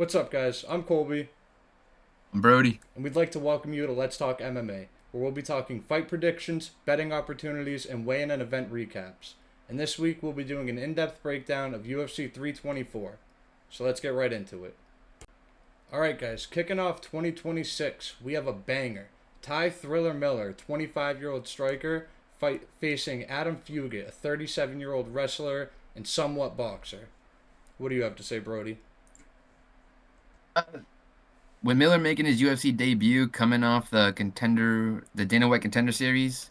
What's up, guys? I'm Colby, Brody. and we'd like to welcome you to Let's Talk MMA, where we'll be talking fight predictions, betting opportunities, and weigh-in and event recaps. And this week, we'll be doing an in-depth breakdown of UFC 324. So let's get right into it. Alright, guys, kicking off 2026, we have a banger. Ty Thriller Miller, 25-year-old striker, facing Adam Fugitt, a 37-year-old wrestler and somewhat boxer. What do you have to say, Brody? Uh, With Miller making his UFC debut, coming off the Dana White Contender Series,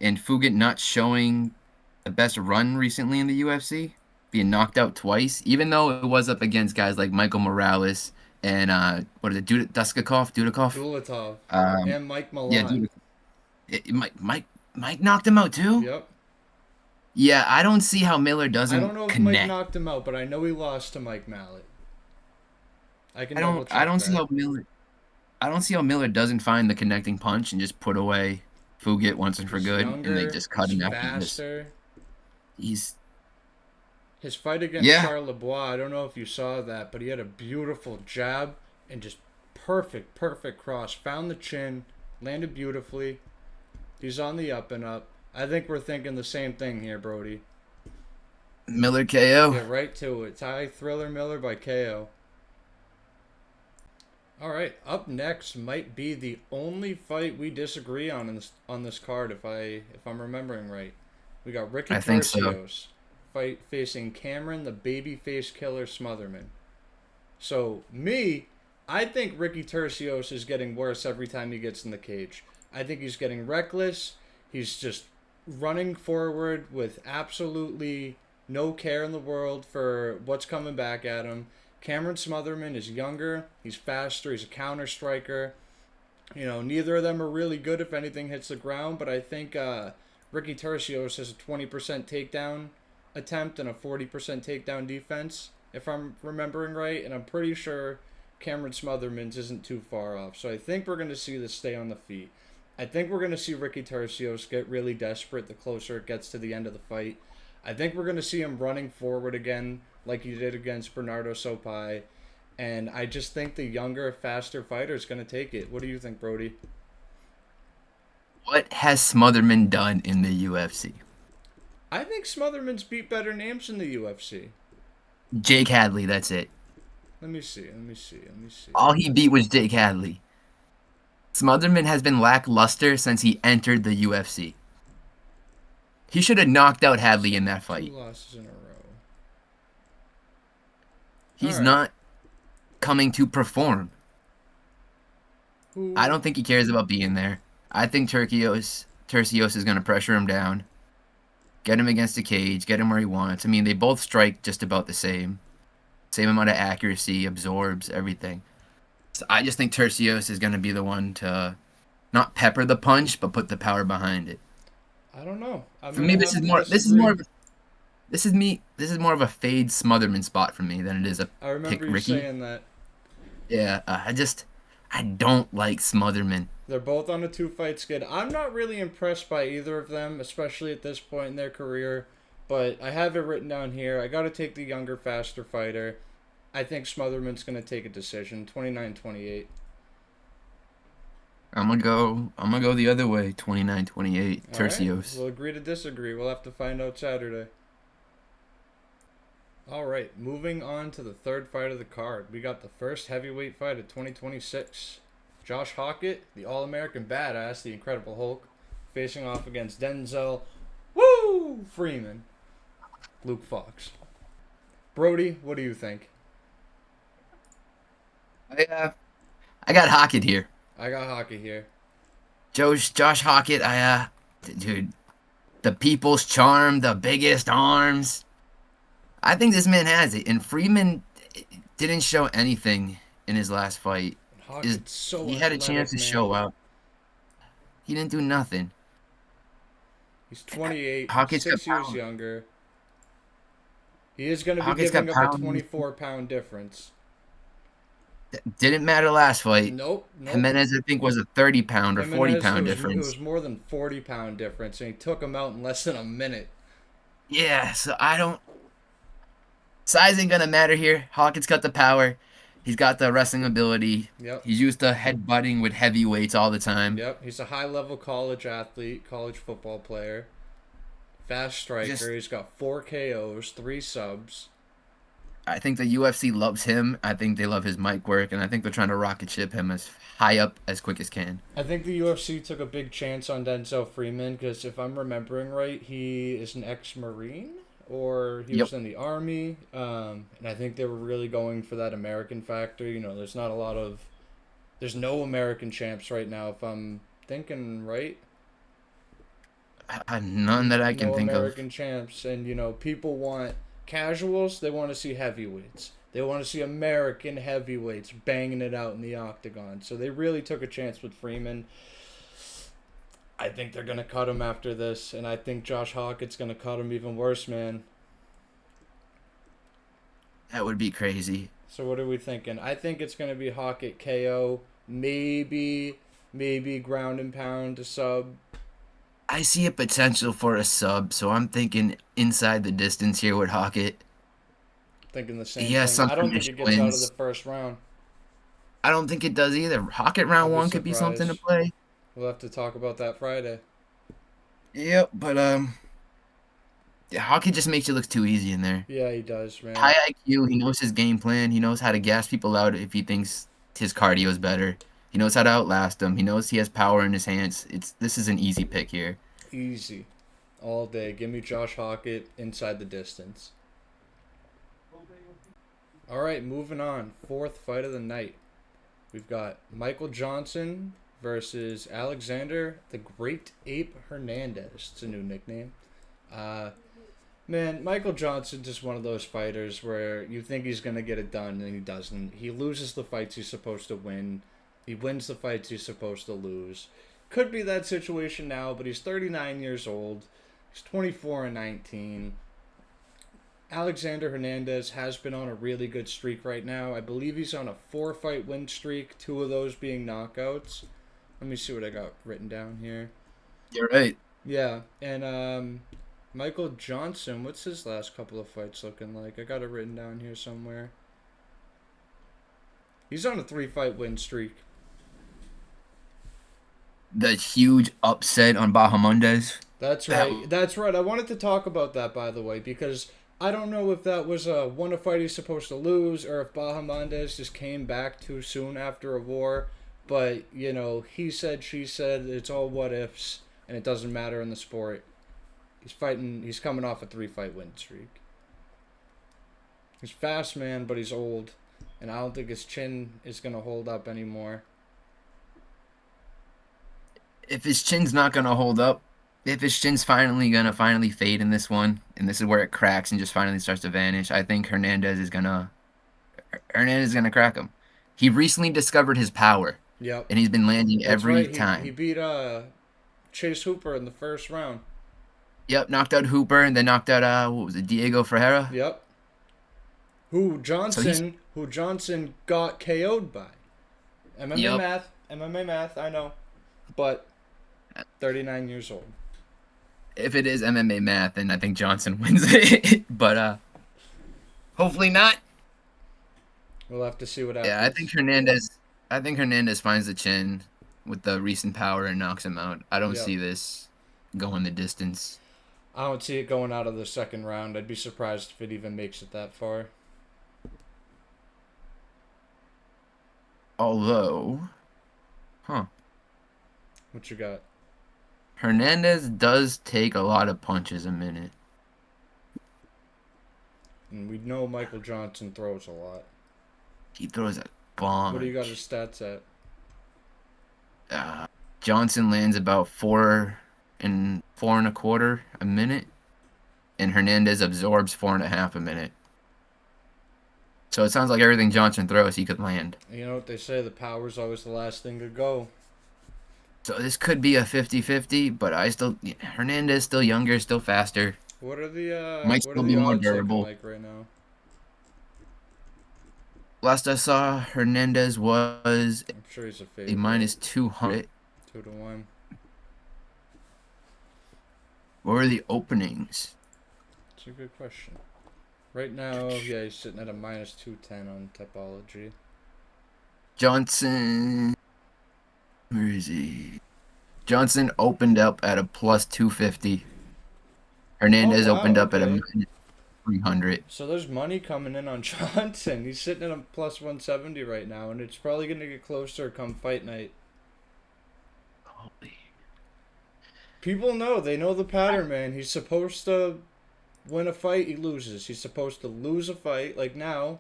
and Fugitt not showing the best run recently in the UFC, being knocked out twice, even though it was up against guys like Michael Morales and what is it, Dudakov? Dulatov Um, and Mike yeah, Milan. Dudakov. Mike knocked him out too. Yep. Yeah, I don't see how Miller I don't doesn't know if Mike connect. knocked him out, but I know he lost to Mike Mallet. I can I double don't I check don't see that. how Miller I don't see how Miller doesn't find the connecting punch and just put away Fugit once and for He's good, and they younger. just cut He's him after this. faster. He's His fight against yeah. Charles Lebois, I don't know if you saw that, but he had a beautiful jab and just perfect cross. Found the chin, landed beautifully. He's on the up and up. I think we're thinking the same thing here, Brody. Miller KO. Get right to it. Ty Thriller Miller by KO. All right, up next might be the only fight we disagree on on this card, if I'm remembering right. We got Ricky I think so. Turcios fight facing Cameron the babyface killer Smotherman. So I think Ricky Turcios is getting worse every time he gets in the cage. I think he's getting reckless. He's just running forward with absolutely no care in the world for what's coming back at him. Cameron Smotherman is younger. He's faster. He's a counter striker. Neither of them are really good if anything hits the ground, but I think Ricky Turcios has a 20% takedown attempt and a 40% takedown defense, if I'm remembering right, and I'm pretty sure Cameron Smotherman's isn't too far off. So I think we're going to see this stay on the feet. I think we're going to see Ricky Turcios get really desperate the closer it gets to the end of the fight. I think we're going to see him running forward again like he did against Bernardo Sopai. And I just think the younger, faster fighter is going to take it. What do you think, Brody? What has Smotherman done in the UFC? I think Smotherman's beat better names in the UFC. Jake Hadley, that's it. Let me see. All he beat was Jake Hadley. Smotherman has been lackluster since he entered the UFC. He should have knocked out Hadley in that Two fight. losses in a row. All He's right. not coming to perform. I Who? don't think he cares about being there. I think Turcios is going to pressure him down, get him against the cage, get him where he wants. I mean, they both strike just about the same amount of accuracy, absorbs everything. So I just think Turcios is going to be the one to not pepper the punch, but put the power behind it. I don't know. I'm For me, gonna this have is to more. This is more disagree. of. This is more of a fade Smotherman spot for me than it is a I remember pick you Ricky. saying that Yeah, I don't like Smotherman. they're both on a two-fight skid. I'm not really impressed by either of them, especially at this point in their career. But I have it written down here. I got to take the younger, faster fighter. I think Smotherman's gonna take a decision, 29-28. I'm gonna go the other way. 29-28. All right, Turcios. we'll agree to disagree. We'll have to find out Saturday. All right, moving on to the third fight of the card. We got the first heavyweight fight of 2026. Josh Hokit, the All-American badass, the Incredible Hulk, facing off against Denzel Freeman, Luke Fox. Brody, what do you think? I I got Hokit here. I got Hokit here. Josh Hokit. Dude, the people's charm, the biggest arms. I think this man has it. And Freeman didn't show anything in his last fight. Is Hokit's so He had a chance athletic, to man. show up. He didn't do nothing. He's 28, Hawkins got 6 years pound. younger. He is going to be Hawkins got giving up a pound. 24-pound difference. Didn't matter last fight. Nope. Jimenez, I think, was a 30-pound or forty Jimenez, pound it difference. was more than 40-pound difference, and he took him out in less than a minute. Yeah, so I don't. Size ain't gonna matter here. Hawkins got the power. He's got the wrestling ability. Yep. He's used to headbutting with heavyweights all the time. Yep. He's a high-level college athlete, college football player. Fast Just, striker. He's got 4 KOs, 3 subs. I think the UFC loves him. I think they love his mic work, and I think they're trying to rocket ship him as high up as quick as can. I think the UFC took a big chance on Denzel Freeman because if I'm remembering right, he is an ex-Marine or he Yep. was in the Army. And I think they were really going for that American factor. You know, there's no American champs right now, if I'm thinking right. None that I can No think of. American champs. And, you know, people want casuals, they want to see heavyweights. They want to see American heavyweights banging it out in the octagon. So they really took a chance with Freeman. I think they're going to cut him after this. And I think Josh Hokit's going to cut him even worse, man. That would be crazy. So what are we thinking? I think it's going to be Hokit KO. Maybe ground and pound to sub. I see a potential for a sub, so I'm thinking inside the distance here with Hokit. Thinking the same He has thing. some I don't think finished it gets out of the wins. first round. I don't think it does either. Hokit round I'd be one could be something to surprised. play. We'll have to talk about that Friday. Yep, but yeah, Hokit just makes it look too easy in there. Yeah, he does, man. High IQ, he knows his game plan. He knows how to gas people out if he thinks his cardio is better. He knows how to outlast them. He knows he has power in his hands. This is an easy pick here. Easy. All day. Give me Josh Hokit inside the distance. All right, moving on. 4th fight of the night. We've got M.Johnson versus Alexander the Great Ape Hernandez. It's a new nickname. Man, M.Johnson just one of those fighters where you think he's going to get it done and he doesn't. He loses the fights he's supposed to win. He wins the fights he's supposed to lose. Could be that situation now, but he's 39 years old. He's 24-19. Alexander Hernandez has been on a really good streak right now. I believe he's on a 4-fight win streak, 2 of those being knockouts. Let me see what I got written down here. You're right. Yeah, and M.Johnson, what's his last couple of fights looking like? I got it written down here somewhere. He's on a 3-fight win streak. The huge upset on Bahamondes. That's right. That's right. I wanted to talk about that, by the way, because I don't know if that was a fight he's supposed to lose or if Bahamondes just came back too soon after a war. But, you know, he said, she said, it's all what ifs, and it doesn't matter in the sport. He's coming off a 3-fight win streak. He's fast, man, but he's old, and I don't think his chin is going to hold up anymore. If his chin's not going to hold up, if his chin's finally going to fade in this one, and this is where it cracks and just finally starts to vanish, I think Hernandez is going to crack him. He recently discovered his power. Yep. And he's been landing That's every right. time. He beat Chase Hooper in the first round. Yep, knocked out Hooper and then knocked out what was it, Diego Ferreira? Yep. Who Johnson got KO'd by. MMA math, I know. But 39 years old. If it is MMA math, then I think Johnson wins it. But hopefully not. We'll have to see what happens. Yeah, I think Hernandez finds the chin with the recent power and knocks him out. I don't see this going the distance. I don't see it going out of the second round. I'd be surprised if it even makes it that far. Although, What you got? Hernandez does take a lot of punches a minute. And we know M.Johnson throws a lot. He throws a bomb. What do you got his stats at? Johnson lands about 4.25 a minute, and Hernandez absorbs 4.5 a minute. So it sounds like everything Johnson throws, he could land. You know what they say, the power's always the last thing to go. So this could be a 50-50, but Hernandez still younger, still faster. What are the Might what still are be the more odds looking durable. like right now? Last I saw, Hernandez was I'm sure he's a a favorite. minus 200. 2-1. What were the openings? It's a good question. Right now, yeah, he's sitting at a minus 210 on Topology. Johnson. Where is he? Johnson opened up at a plus 250. Oh Hernandez wow, opened up at a okay. minus 300. So there's money coming in on Johnson. He's sitting at a plus 170 right now, and it's probably gonna get closer come fight night. Holy. People know, they know the pattern, man. He's supposed to win a fight, he loses. He's supposed to lose a fight, like now.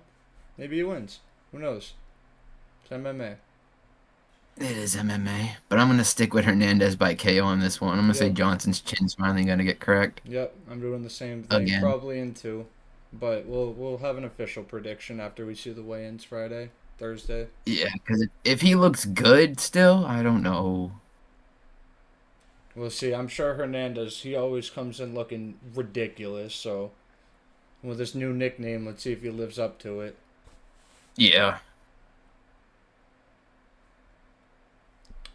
Maybe he wins. Who knows? It's MMA. It is MMA, but I'm gonna stick with Hernandez by KO on this one. I'm gonna say Yep. Johnson's chin's finally gonna get cracked Yep. I'm doing the same thing. again. Probably in two. But we'll have an official prediction after we see the weigh-ins Friday, Thursday. Yeah, because if he looks good still, I don't know. We'll see. I'm sure Hernandez, he always comes in looking ridiculous, so with this new nickname, let's see if he lives up to it. Yeah.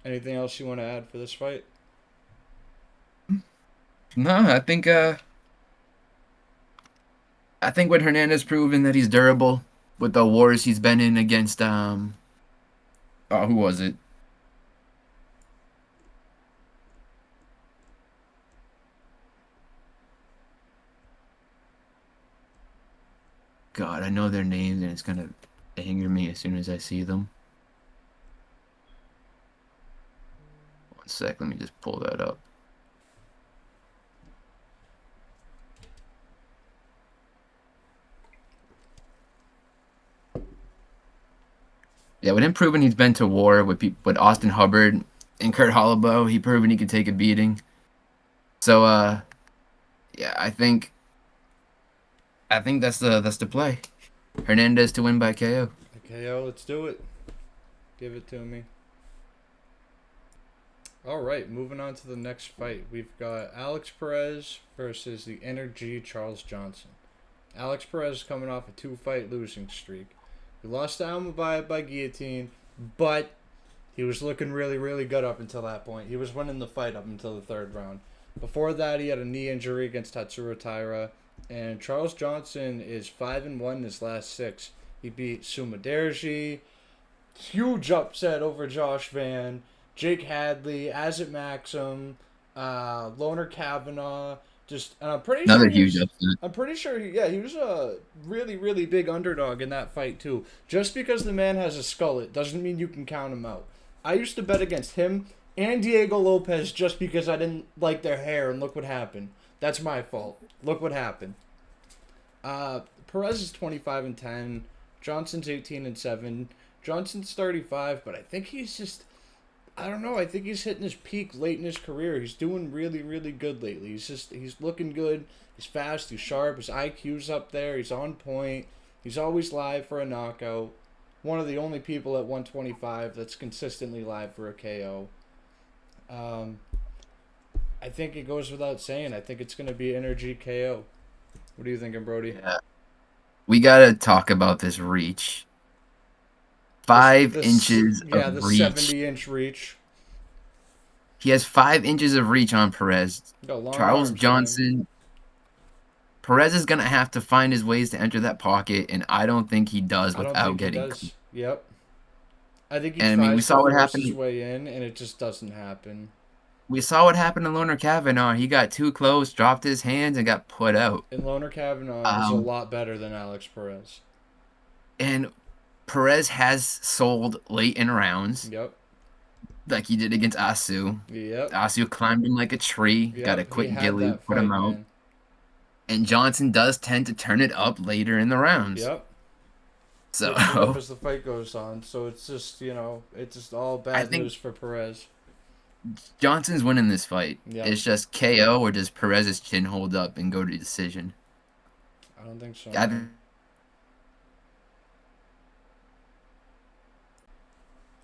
Anything else you want to add for this fight? No, I think with Hernandez proving that he's durable with the wars he's been in against oh, who was it? God, I know their names and it's gonna anger me as soon as I see them. One sec, let me just pull that up. Yeah, with him proving he's been to war with Austin Hubbard and Kurt Holloway, he proven he could take a beating. So yeah, I think that's the play. Hernandez to win by KO. KO, let's do it. Give it to me. All right, moving on to the next fight. We've got Alex Perez versus the Energy Charles Johnson. Alex Perez coming off a 2-fight losing streak. He lost to Almabayev by guillotine, but he was looking really, really good up until that point. He was winning the fight up until the third round. Before that, he had a knee injury against Tatsuro Taira. And Charles Johnson is 5-1 in his last 6. He beat Sumaderji. Huge upset over Josh Van. Jake Hadley, Azit Maxim, Loner Kavanaugh. And I'm pretty Another sure huge upset. I'm pretty sure he was a really, really big underdog in that fight too. Just because the man has a skull, it doesn't mean you can count him out. I used to bet against him and Diego Lopez just because I didn't like their hair, and look what happened. That's my fault. Look what happened. Perez is 25-10. Johnson's 18-7. Johnson's 35, but I think he's just, I don't know. I think he's hitting his peak late in his career. He's doing really, really good lately. He's looking good. He's fast. He's sharp. His IQ's up there. He's on point. He's always live for a knockout. One of the only people at 125 that's consistently live for a KO. I think it goes without saying. I think it's going to be Energy KO. What are you thinking, Brody? Yeah. We gotta talk about this reach. 5 inches Yeah, of the reach. 70-inch reach. He has 5 inches of reach on Perez. Got long Charles arms, man. Johnson. Perez is gonna have to find his ways to enter that pocket, and I don't think he does I don't without think he getting. does. Yep. I think he And I mean, we tries saw to what force his happened. way in, and it just doesn't happen. We saw what happened to Loner Kavanaugh. He got too close, dropped his hands, and got put out. And Loner Kavanaugh is a lot better than Alex Perez. And Perez has sold late in rounds, Yep. like he did against Asu. Yep. Asu climbed him like a tree, Yep. got a He quick had gilly, that put fight, him out. man. And Johnson does tend to turn it up later in the rounds. Yep. So Picks it up as the fight goes on, so it's just, it's just all bad think- news for Perez. Johnson's winning this fight. Yeah. It's just KO, or does Perez's chin hold up and go to decision? I don't think so. I- man.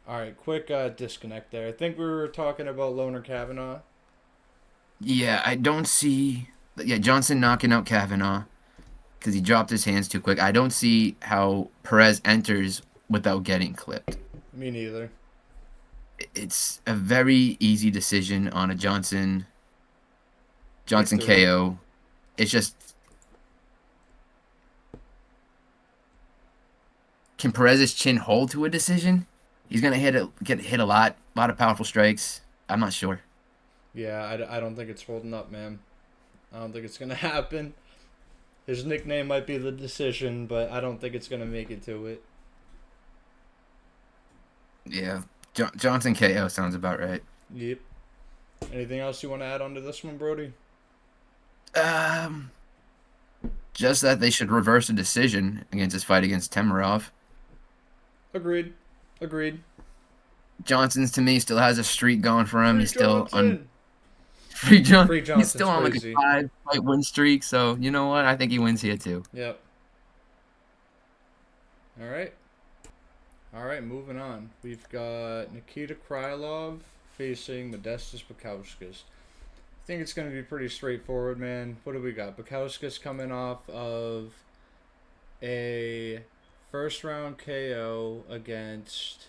All right, quick disconnect there. I think we were talking about Loner Kavanaugh. Yeah, I don't see. Yeah, Johnson knocking out Kavanaugh because he dropped his hands too quick. I don't see how Perez enters without getting clipped. Me neither. It's a very easy decision on a Johnson Victory. KO. It's just, can Perez's chin hold to a decision? He's gonna get hit a lot of powerful strikes. I'm not sure. Yeah, I don't think it's holding up, man. I don't think it's gonna happen. His nickname might be the decision, but I don't think it's gonna make it to it. Yeah, Johnson KO sounds about right. Yep. Anything else you want to add onto this one, Brody? Um, just that they should reverse a decision against his fight against Temerov. Agreed. Agreed. Johnson's to me still has a streak going for him. Free He's still on Johnson. Free He's Johnson's still on like a crazy. 5-fight win streak. So you know what? I think he wins here too. Yep. All right. All right. Moving on. We've got Nikita Krylov facing Modestas Bukauskas. I think it's going to be pretty straightforward, man. What do we got? Bukauskas coming off of a first round KO against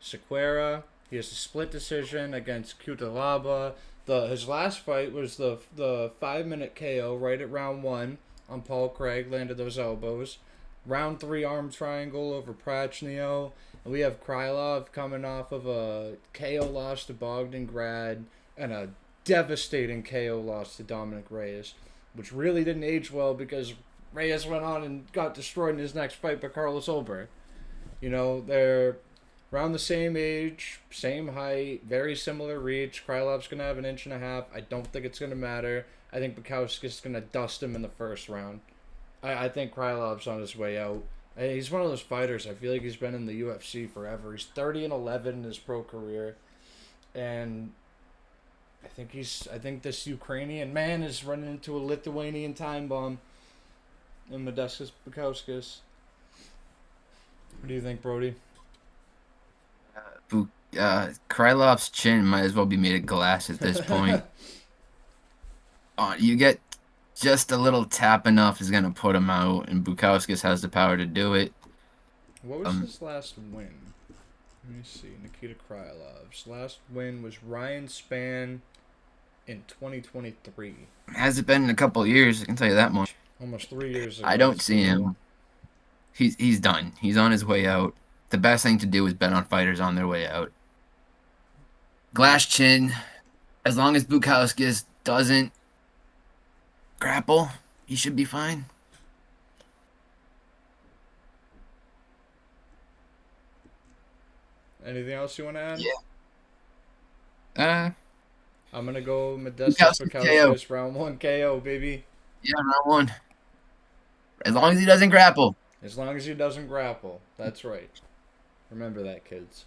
Sequeira. He has a split decision against Cutelaba. His last fight was the 5 minute KO right at round one on Paul Craig, landed those elbows. Round three arm triangle over Prachnio. And we have Krylov coming off of a KO loss to Bogdangrad and a devastating KO loss to Dominic Reyes, which really didn't age well because Reyes went on and got destroyed in his next fight by Carlos Ulberg. You know, they're around the same age, same height, very similar reach. Krylov's going to have an inch and a half. I don't think it's going to matter. I think Bukauskas is going to dust him in the first round. I think Krylov's on his way out. He's one of those fighters. I feel like he's been in the UFC forever. He's 30-11 in his pro career. And I think this Ukrainian man is running into a Lithuanian time bomb in Modestas Bukauskas. What do you think, Brody? Krylov's chin might as well be made of glass at this point. You get just a little tap enough is gonna put him out, and Bukauskas has the power to do it. What was his last win? Let me see. Nikita Krylov's last win was Ryan Spann in 2023. Has it been in a couple of years? I can tell you that much. Almost 3 years ago. I don't see him. He's done. He's on his way out. The best thing to do is bet on fighters on their way out. Glass chin. As long as Bukauskas doesn't grapple, he should be fine. Anything else you want to add? Yeah. I'm going to go Modestas Bukauskas round 1 KO, baby. Yeah, round 1. As long as he doesn't grapple. As long as he doesn't grapple. That's right. Remember that, kids.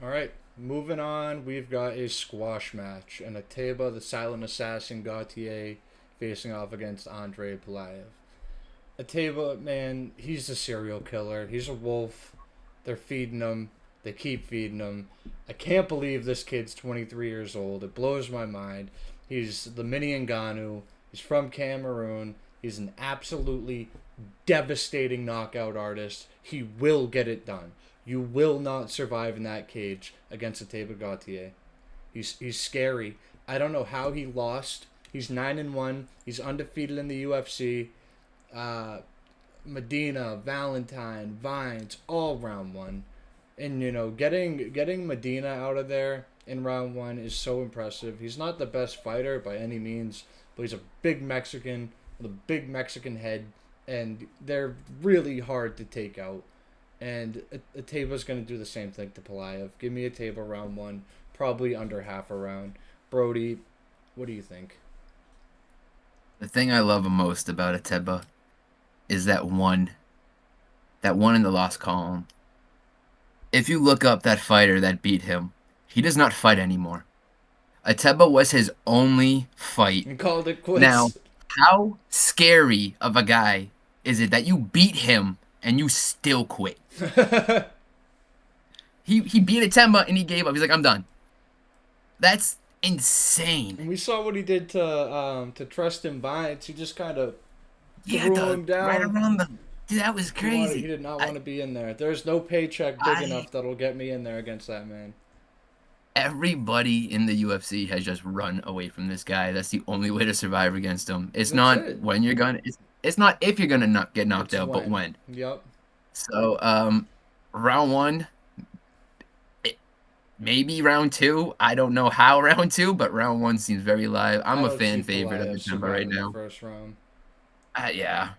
All right. Moving on, we've got a squash match. And Ateba, the silent assassin, Gautier, facing off against Andre Pulaev. Ateba, man, he's a serial killer. He's a wolf. They're feeding him. They keep feeding him. I can't believe this kid's 23 years old. It blows my mind. He's the mini Ngannou. He's from Cameroon. He's an absolutely devastating knockout artist. He will get it done. You will not survive in that cage against Ateba Gautier. He's scary. I don't know how he lost. He's 9-1. He's undefeated in the UFC. Medina, Valentine, Vines, all round 1. And, you know, getting Medina out of there in round 1 is so impressive. He's not the best fighter by any means, but he's a big Mexican with a big Mexican head, and they're really hard to take out. And Ateba's going to do the same thing to Pulaev. Give me Ateba round 1, probably under half a round. Brody, what do you think? The thing I love most about Ateba is that one in the lost column. If you look up that fighter that beat him, he does not fight anymore. Ateba was his only fight. And called it quits. Now, how scary of a guy is it that you beat him and you still quit? He beat Ateba and he gave up. He's like, I'm done. That's insane. And we saw what he did to Tristan Vines. He just kind of threw him down. Right around the... Dude, that was crazy. He did not want to be in there. There's no paycheck big enough that'll get me in there against that man. Everybody in the UFC has just run away from this guy. That's the only way to survive against him. It's not when you're gonna. It's not if you're gonna not get knocked out, but when. Yep. So round one, maybe round two. I don't know how round two, but round one seems very live. I I'm a don't see fan favorite of Pulaev Matemba right surviving the now. first round. Yeah.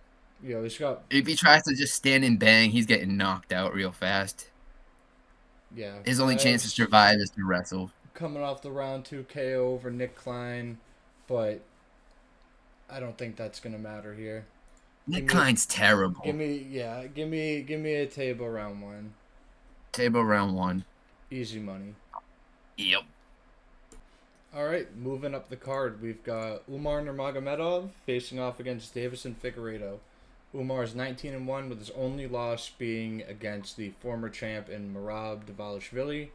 He's got If he tries to just stand and bang, he's getting knocked out real fast. His only chance to Pulaev's survive is to wrestle. coming off the round 2 KO over Nick Klein, but I don't think that's gonna matter here. Give Nick me, Klein's terrible. give me a table round 1. Table round one. Easy money. Yep. All right, moving up the card, we've got Umar Nurmagomedov facing off against Davison Figueiredo. Umar is 19-1 with his only loss being against the former champ in Merab Dvalishvili,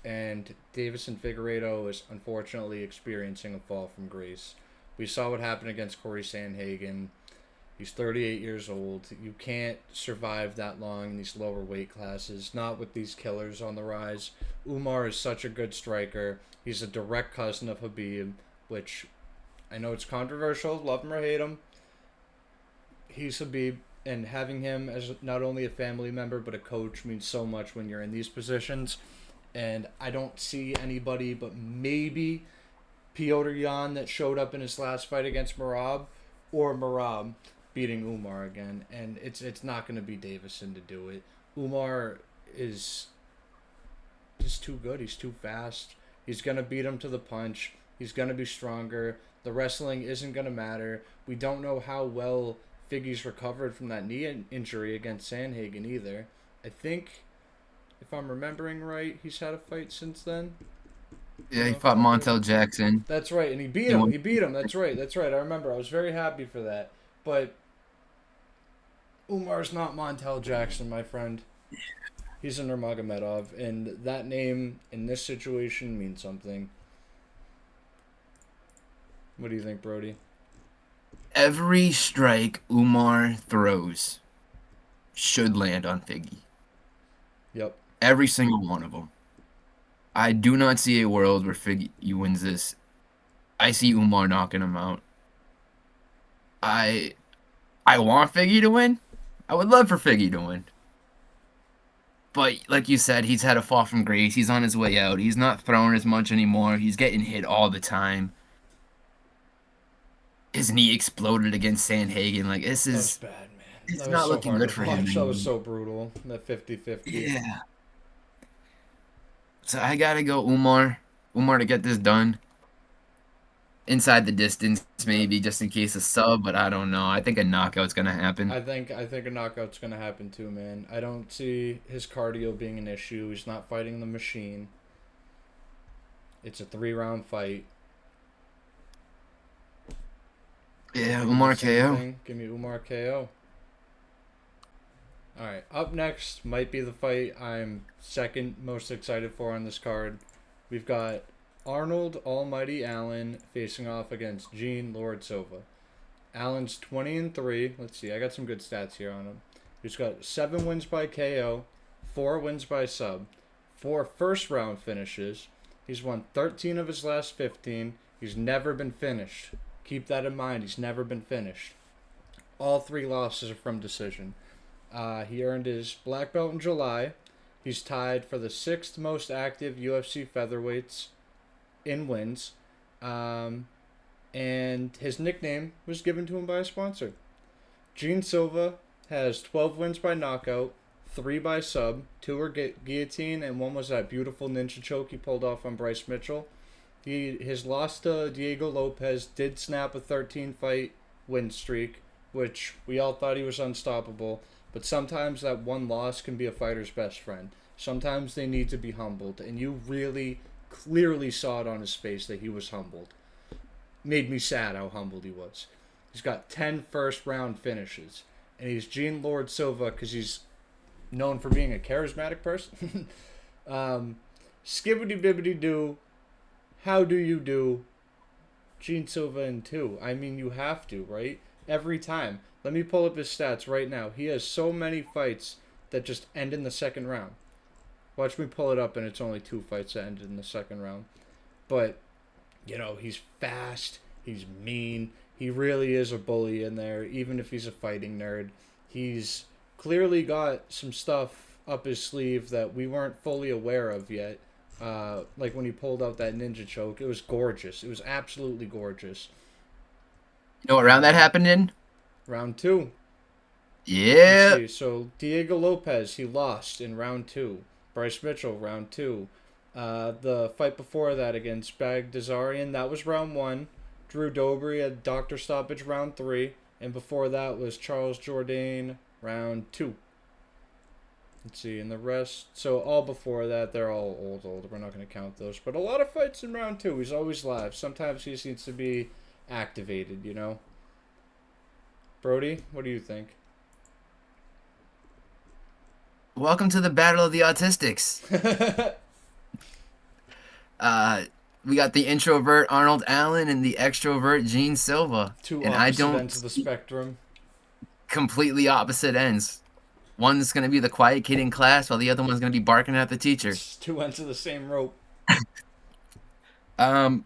and Davison Figueiredo is unfortunately experiencing a fall from grace. We saw what happened against Corey Sandhagen. He's 38 years old. You can't survive that long in these lower weight classes, not with these killers on the rise. Umar is such a good striker. He's a direct cousin of Khabib, which I know it's controversial, love him or hate him. He's Khabib, and having him as not only a family member but a coach means so much when you're in these positions. And I don't see anybody but maybe Piotr Jan that showed up in his last fight against Merab, or Merab beating Umar again, and it's not going to be Davison to do it. Umar is just too good. He's too fast. He's going to beat him to the punch. He's going to be stronger. The wrestling isn't going to matter. We don't know how well Figgy's recovered from that knee injury against Sandhagen either. I think, if I'm remembering right, he's had a fight since then. Yeah, he fought Montel Jackson. That's right, and he beat him. He beat him. That's right. That's right. I remember. I was very happy for that. But Umar's not Montel Jackson, my friend. He's a Nurmagomedov, and that name in this situation means something. What do you think, Brody? Every strike Umar throws should land on Figgy. Yep. Every single one of them. I do not see a world where Figgy wins this. I see Umar knocking him out. I want Figgy to win. I would love for Figgy to win. But like you said, he's had a fall from grace. He's on his way out. He's not throwing as much anymore. He's getting hit all the time. His knee exploded against Sandhagen. Like, this That was is... bad, man. It's That was not so looking hard good to for him watch. That was anymore. so brutal. That 50-50. Yeah. So I gotta go Umar. Umar to get this done. Inside the distance, maybe, just in case a sub, but I don't know. I think a knockout's gonna happen. I think a knockout's gonna happen too, man. I don't see his cardio being an issue. He's not fighting the machine. It's a 3-round fight. Yeah, Umar KO. Give me Umar KO. Alright, up next might be the fight I'm second most excited for on this card. We've got Arnold Almighty Allen facing off against Gene Lord Silva. Allen's 20-3. Let's see, I got some good stats here on him. He's got 7 wins by KO, 4 wins by sub, 4 first round finishes. He's won 13 of his last 15. He's never been finished. Keep that in mind. He's never been finished. All 3 losses are from decision. He earned his black belt in July. He's tied for the 6th most active UFC featherweights in wins. And his nickname was given to him by a sponsor. Gene Silva has 12 wins by knockout, 3 by sub, 2 were guillotine, and 1 was that beautiful ninja choke he pulled off on Bryce Mitchell. His loss to Diego Lopez did snap a 13-fight win streak, which we all thought he was unstoppable. But sometimes that one loss can be a fighter's best friend. Sometimes they need to be humbled, and you really clearly saw it on his face that he was humbled. Made me sad how humbled he was. He's got 10 first-round finishes, and he's Gene Lord Silva because he's known for being a charismatic person. Skibbity-bibbity-doo. How do you do Gene Silva in 2? I mean, you have to, right? Every time. Let me pull up his stats right now. He has so many fights that just end in the second round. Watch me pull it up, and it's only 2 fights that ended in the second round. But, he's fast. He's mean. He really is a bully in there, even if he's a fighting nerd. He's clearly got some stuff up his sleeve that we weren't fully aware of yet. Like when he pulled out that ninja choke, it was gorgeous. It was absolutely gorgeous. You know what round that happened in? Round two. Let's Yeah. see. So Diego Lopez, he lost in round two. Bryce Mitchell, round two. The fight before that against Bagdasarian, that was round one. Drew Dobry had doctor stoppage round three. And before that was Charles Jourdain, round two. Let's see, and the rest. So all before that, they're all old. We're not going to count those. But a lot of fights in round two. He's always live. Sometimes he seems to be activated, you know? Brody, what do you think? Welcome to the Battle of the Autistics. We got the introvert Arnold Allen and the extrovert Gene Silva. Two And opposite ends of the spectrum. Completely opposite ends. One's going to be the quiet kid in class while the other one's going to be barking at the teacher. It's two ends of the same rope. I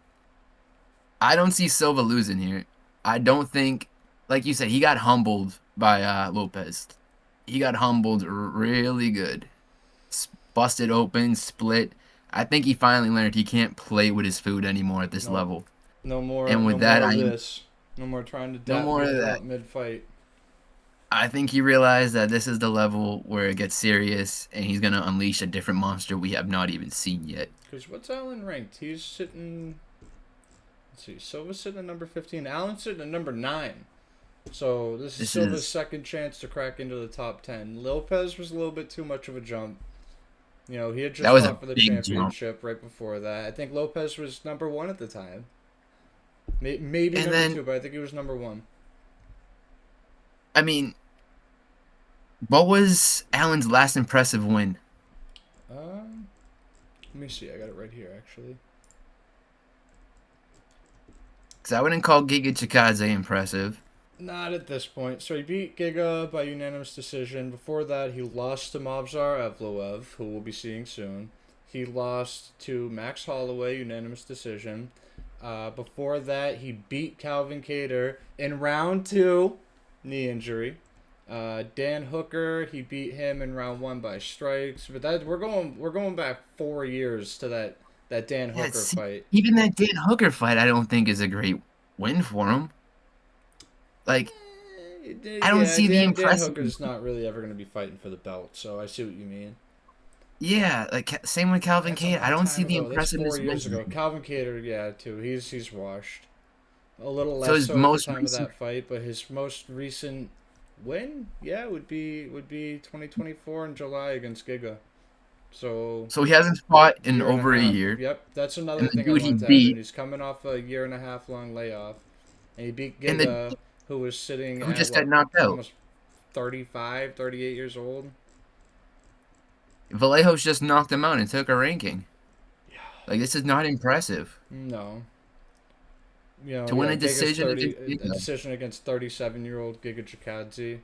don't see Silva losing here. I don't think, like you said, he got humbled by Lopez. He got humbled really good. Busted open, split. I think he finally learned he can't play with his food anymore at this level. No more. And with no that, more of this. No more trying to dap people up mid-fight. I think he realized that this is the level where it gets serious, and he's gonna unleash a different monster we have not even seen yet. Because what's Allen ranked? He's sitting. Let's see. Silva's sitting at number 15. Allen's sitting at number 9. So this is Silva's second chance to crack into the top 10. Lopez was a little bit too much of a jump. You know, he had just fought for the championship right before that. I think Lopez was number 1 at the time. Maybe number 2, but I think he was number 1. I mean, what was Allen's last impressive win? Let me see. I got it right here, actually. Because I wouldn't call Giga Chikadze impressive. Not at this point. So he beat Giga by unanimous decision. Before that, he lost to Movsar Evloev, who we'll be seeing soon. He lost to Max Holloway, unanimous decision. Before that, he beat Calvin Kattar in round 2, knee injury. Dan Hooker, he beat him in round 1 by strikes. But that we're going back 4 years to that Dan Hooker fight. Even that Dan Hooker fight, I don't think is a great win for him. Like, I don't see the impressive. Dan Hooker's not really ever going to be fighting for the belt, so I see what you mean. Yeah, like same with Calvin Kattar. I don't see the impressiveness. 4 years ago, Calvin Kattar, yeah, too. He's washed. A little less so at the time of that fight, but his most recent win, yeah, would be 2024 in July against Giga. So he hasn't fought in over a year. Yep, that's another thing I want to add. He's coming off a 1.5 year long layoff, and he beat Giga, who was sitting who just got knocked out, almost 35, 38 years old. Vallejos just knocked him out and took a ranking. Yeah. Like, this is not impressive. No. You know, to win a decision against 37-year-old Giga Chikadze.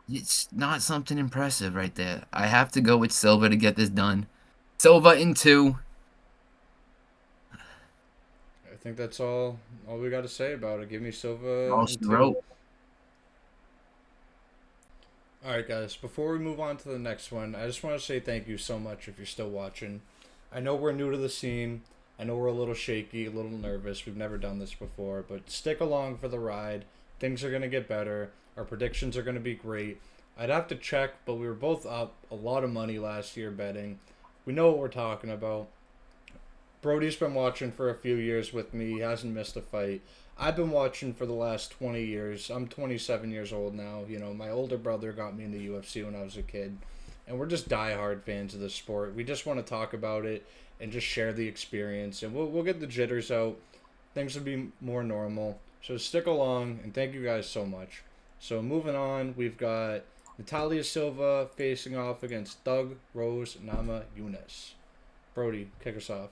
It's not something impressive right there. I have to go with Silva to get this done. Silva in 2. I think that's all we got to say about it. Give me Silva in 2. All right, guys. Before we move on to the next one, I just want to say thank you so much if you're still watching. I know we're new to the scene. I know we're a little shaky, a little nervous. We've never done this before, but stick along for the ride. Things are going to get better. Our predictions are going to be great. I'd have to check, but we were both up a lot of money last year betting. We know what we're talking about. Brody's been watching for a few years with me. He hasn't missed a fight. I've been watching for the last 20 years. I'm 27 years old now. You know, my older brother got me into UFC when I was a kid. And we're just diehard fans of the sport. We just want to talk about it and just share the experience. And we'll get the jitters out. Things will be more normal. So stick along, and thank you guys so much. So moving on, we've got Natalia Silva facing off against Doug Rose Namajunas. Brody, kick us off.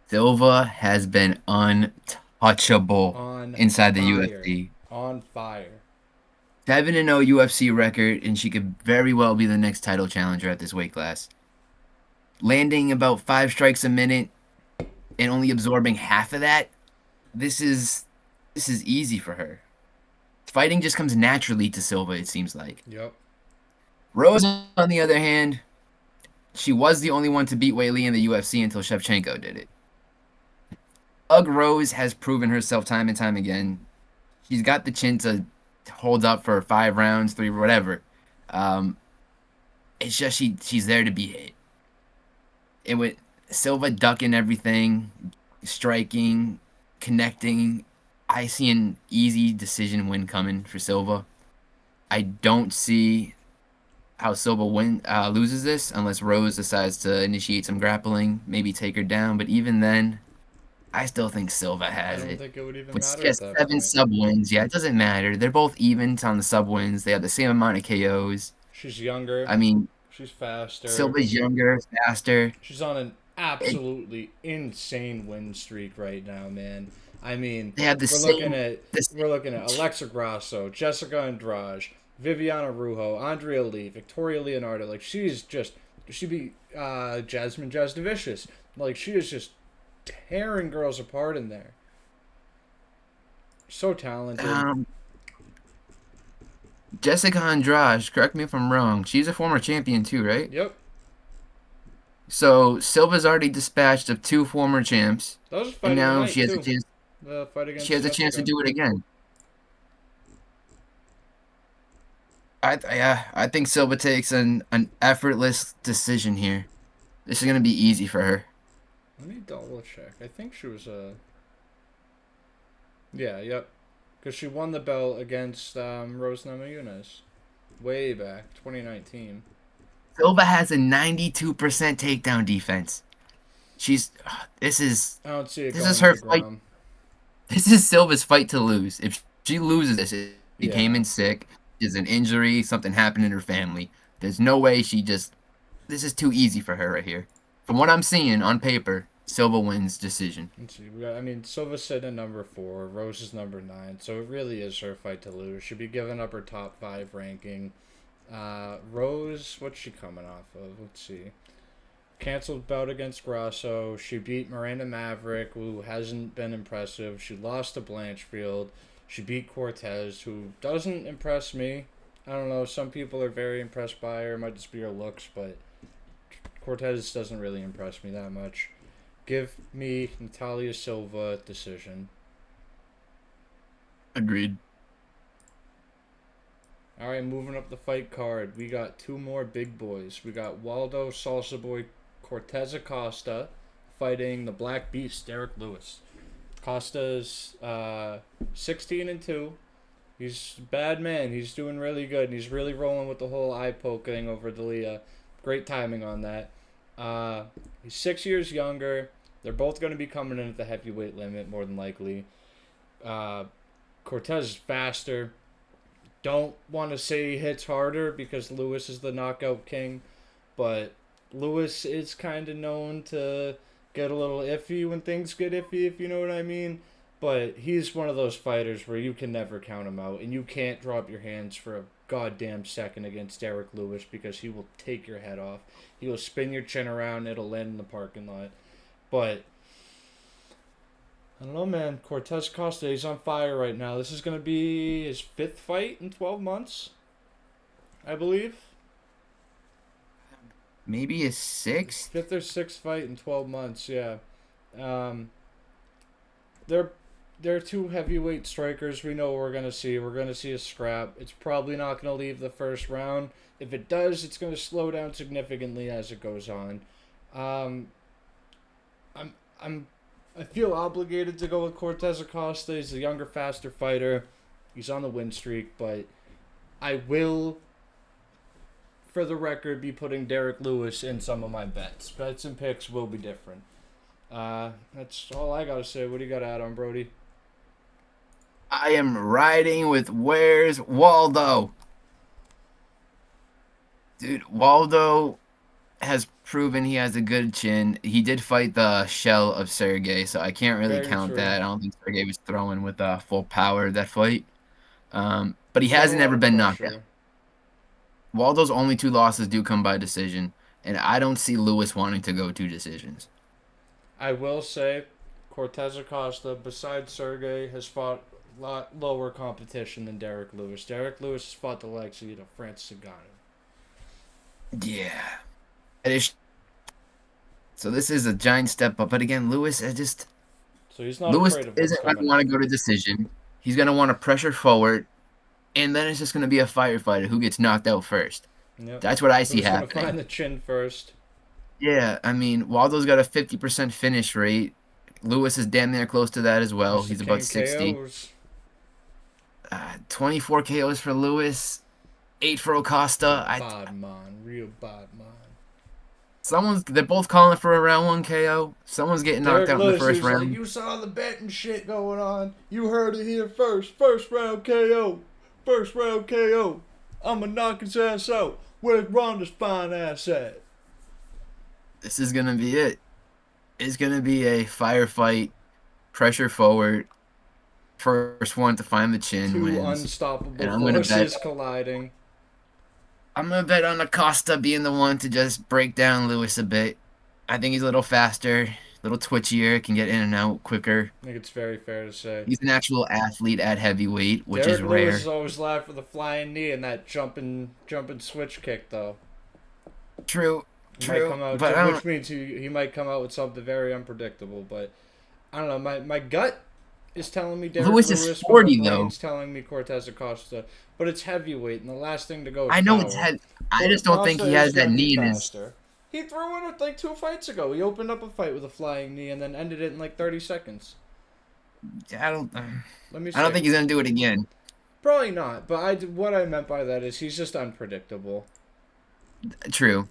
Silva has been untouchable inside the UFC. On fire. 7-0 UFC record, and she could very well be the next title challenger at this weight class. Landing about 5 strikes a minute and only absorbing half of that. This is easy for her. Fighting just comes naturally to Silva, it seems like. Yep. Rose, on the other hand, she was the only one to beat Wei Li in the UFC until Shevchenko did it. Ugg Rose has proven herself time and time again. She's got the chin to hold up for 5 rounds, 3, whatever. Um, it's just she's there to be hit. It would Silva ducking everything, striking, connecting. I see an easy decision win coming for Silva. I don't see how Silva loses this unless Rose decides to initiate some grappling, maybe take her down. But even then, I still think Silva I has don't it. think it would even But she matter at has that 7 point. sub wins. Yeah, it doesn't matter. They're both evens on the sub wins. They have the same amount of KOs. She's younger. I mean, She's faster. Silva's younger, faster. She's on an It, absolutely insane win streak right now, man. I mean, they have we're looking at the we're looking at same. Alexa Grasso, Jessica Andrade, Viviana Rujo, Andrea Lee, Victoria Leonardo. Like she beat Jasmine Jasdovicius. Like she is just tearing girls apart in there. So talented. Um, Jessica Andrade, correct me if I'm wrong. She's a former champion too, right? Yep. So Silva's already dispatched of 2 former champs, That was a and fight of the now night too. The fight she against has a chance to Jessica. do it again. I think Silva takes an effortless decision here. This is gonna be easy for her. Let me double check. I think she was a. Yeah, yep. Because she won the belt against Rose Namajunas way back, 2019. Silva has a 92% takedown defense. She's this is I don't see it this is going to her the fight. ground. This is Silva's fight to lose. If she loses this, she came Yeah. in sick, is an injury, something happened in her family. There's no way she just. This is too easy for her right here. From what I'm seeing on paper, Silva wins decision. Let's see. I mean, Silva's sitting at number 4. Rose is number 9. So it really is her fight to lose. She'll be giving up her top 5 ranking. Rose, what's she coming off of? Let's see. Canceled bout against Grasso. She beat Miranda Maverick, who hasn't been impressive. She lost to Blanchfield. She beat Cortez, who doesn't impress me. I don't know. Some people are very impressed by her. It might just be her looks, but Cortez doesn't really impress me that much. Give me Natalia Silva decision. Agreed. All right, moving up the fight card, we got 2 more big boys. We got Waldo Salsa Boy Cortez Acosta fighting the Black Beast Derek Lewis. Costa's 16-2. He's a bad man. He's doing really good, and he's really rolling with the whole eye poke thing over D'Elia. Great timing on that. He's 6 years younger. They're both going to be coming in at the heavyweight limit, more than likely. Cortez is faster. Don't want to say he hits harder because Lewis is the knockout king, but Lewis is kind of known to get a little iffy when things get iffy, if you know what I mean. But he's one of those fighters where you can never count him out, and you can't drop your hands for a goddamn second against Derek Lewis because he will take your head off. He will spin your chin around, it'll land in the parking lot. But I don't know, man. Cortez Costa, he's on fire right now. This is going to be his 5th fight in 12 months, I believe. Maybe a 6th. 5th or 6th fight in 12 months, yeah. Um, they're 2 heavyweight strikers. We know what we're going to see. We're going to see a scrap. It's probably not going to leave the first round. If it does, it's going to slow down significantly as it goes on. I feel obligated to go with Cortez Acosta. He's a younger, faster fighter. He's on the win streak, but I will, for the record, be putting Derek Lewis in some of my bets. Bets and picks will be different. That's all I gotta say. What do you got to add on, Brody? I am riding with Where's Waldo? Dude, Waldo has proven he has a good chin. He did fight the shell of Sergey, so I can't really Very count true. that. I don't think Sergey was throwing with full power that fight. But he He's got a hasn't lot ever of been knocked out. pressure. Waldo's only 2 losses do come by decision, and I don't see Lewis wanting to go 2 decisions. I will say, Cortez Acosta, besides Sergey, has fought a lot lower competition than Derek Lewis. Derek Lewis has fought the likes of Francis Ngannou. Yeah. It is. So this is a giant step up. But again, So he's not Lewis afraid of what's isn't going to coming want at to go him. to decision. He's going to want to pressure forward, and then it's just going to be a firefighter who gets knocked out first. Yep. That's what I see Who's gonna happening. find the chin first? Yeah, I mean, Waldo's got a 50% finish rate. Lewis is damn near close to that as well. Mr. He's about King 60. KOs. 24 KOs for Lewis, 8 for Acosta. Bad man, real bad man. They're both calling for a round 1 KO. Someone's getting knocked Derek out in the Lewis, he first was like, round. you saw the betting shit going on. You heard it here first. First round KO. First round KO. I'ma knock his ass out. Where's Ronda's fine ass at? This is gonna be it. It's gonna be a firefight, pressure forward. First one to find the chin Two wins. unstoppable And I'm gonna bet. forces colliding. I'm gonna bet on Acosta being the one to just break down Lewis a bit. I think he's a little faster, a little twitchier, can get in and out quicker. I think it's very fair to say. He's an actual athlete at heavyweight, which is Derek Lewis rare. is always live for the flying knee and that jumping switch kick though. True, He might true. come out, But I which don't. means he might come out with something very unpredictable. But I don't know. My gut is telling me Derek Lewis is Lewis, but my 40 though. brain's telling me Cortez Acosta. But it's heavyweight, and the last thing to go is I know it's power. head. I But just don't think Acosta he is has that gonna be knee in his. faster. He threw in it like 2 fights ago. He opened up a fight with a flying knee and then ended it in like 30 seconds. I don't. Let me see. I don't think he's gonna do it again. Probably not. But what I meant by that is he's just unpredictable. True.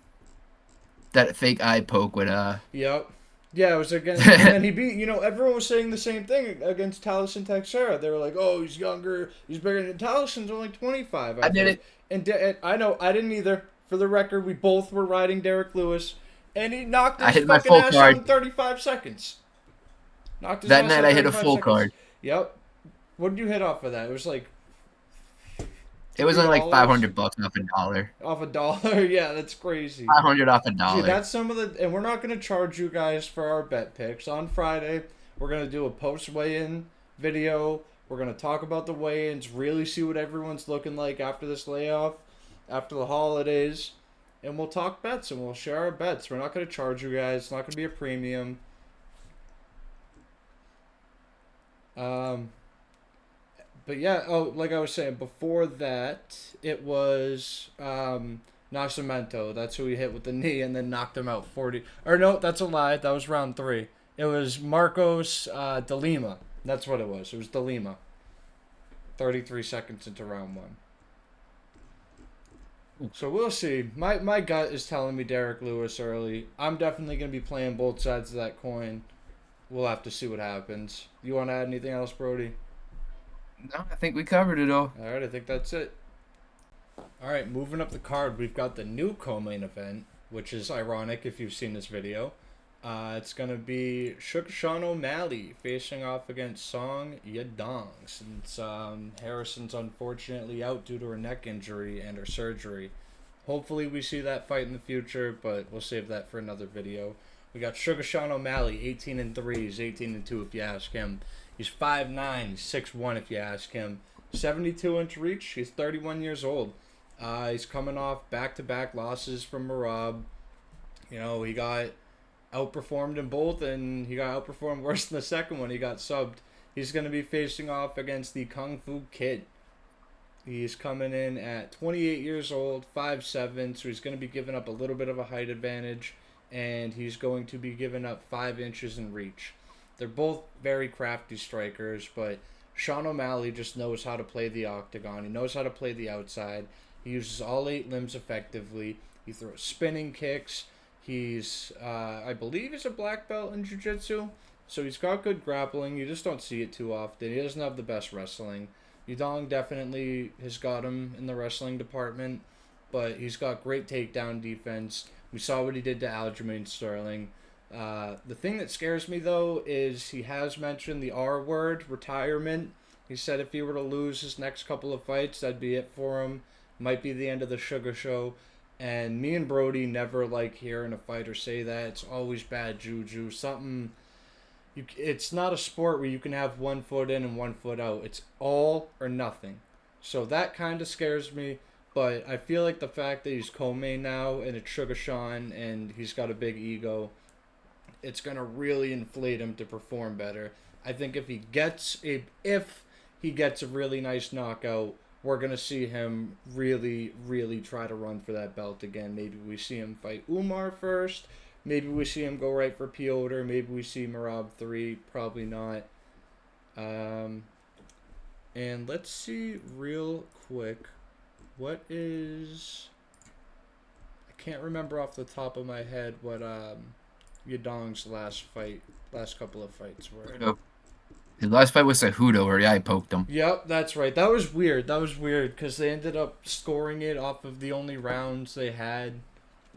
That fake eye poke would Yep. Yeah, it was against, and then he beat. Everyone was saying the same thing against Talison Texera. They were like, "Oh, he's younger, he's bigger." And Talison's only 25. I did think. And I know I didn't either. For the record, we both were riding Derek Lewis, and he knocked I his hit my fucking full ass card. out in 35 seconds. Knocked his That ass night out I in hit a 35 full seconds. card. Yep. What did you hit off of that? It was like It was only like $3 $500 off a dollar. off $1. Yeah, that's crazy. 500 off a See, dollar. that's some of the, and we're not going to charge you guys for our bet picks. On Friday, we're going to do a post weigh-in video. We're going to talk about the weigh-ins, really see what everyone's looking like after this layoff, after the holidays, and we'll talk bets and we'll share our bets. We're not going to charge you guys. It's not going to be a premium. But yeah, like I was saying, before that, it was Nascimento. That's who he hit with the knee and then knocked him out 40. Or no, that's a lie. That was round 3. It was Marcos de Lima. That's what it was. It was de Lima. 33 seconds into round 1. So we'll see. My gut is telling me Derek Lewis early. I'm definitely going to be playing both sides of that coin. We'll have to see what happens. You want to add anything else, Brody? No, I think we covered it all. All right, I think that's it. All right, moving up the card, we've got the new co-main event, which is ironic if you've seen this video. It's going to be Sean O'Malley facing off against Song Yadong, since Harrison's unfortunately out due to her neck injury and her surgery. Hopefully we see that fight in the future, but we'll save that for another video. We got Sean O'Malley, 18-3. He's 18-2 if you ask him. He's 5'9", he's 6'1" if you ask him. 72-inch reach. He's 31 years old. He's coming off back-to-back losses from Marab. He got outperformed in both, and he got outperformed worse than the second one. He got subbed. He's going to be facing off against the Kung Fu Kid. He's coming in at 28 years old, 5'7", so he's going to be giving up a little bit of a height advantage, and he's going to be giving up 5 inches in reach. They're both very crafty strikers, but Sean O'Malley just knows how to play the octagon. He knows how to play the outside. He uses all 8 limbs effectively. He throws spinning kicks. He's, I believe he's a black belt in jiu-jitsu, so he's got good grappling. You just don't see it too often. He doesn't have the best wrestling. Yudong definitely has got him in the wrestling department, but he's got great takedown defense. We saw what he did to Aljamain Sterling. The thing that scares me, though, is he has mentioned the R word, retirement. He said if he were to lose his next couple of fights, that'd be it for him. Might be the end of the Suga show. And me and Brody never like hearing a fighter say that. It's always bad juju. It's not a sport where you can have 1 foot in and 1 foot out. It's all or nothing. So that kind of scares me. But I feel like the fact that he's co-main now and it's Sugar Sean and he's got a big ego, it's gonna really inflate him to perform better. I think if he gets a really nice knockout, we're gonna see him really, really try to run for that belt again. Maybe we see him fight Umar first. Maybe we see him go right for Piotr. Maybe we see Merab 3. Probably not. Um, and let's see real quick. What is... I can't remember off the top of my head what Yadong's last couple of fights were. His last fight was Cejudo, where I poked him. Yep, that's right. That was weird because they ended up scoring it off of the only rounds they had.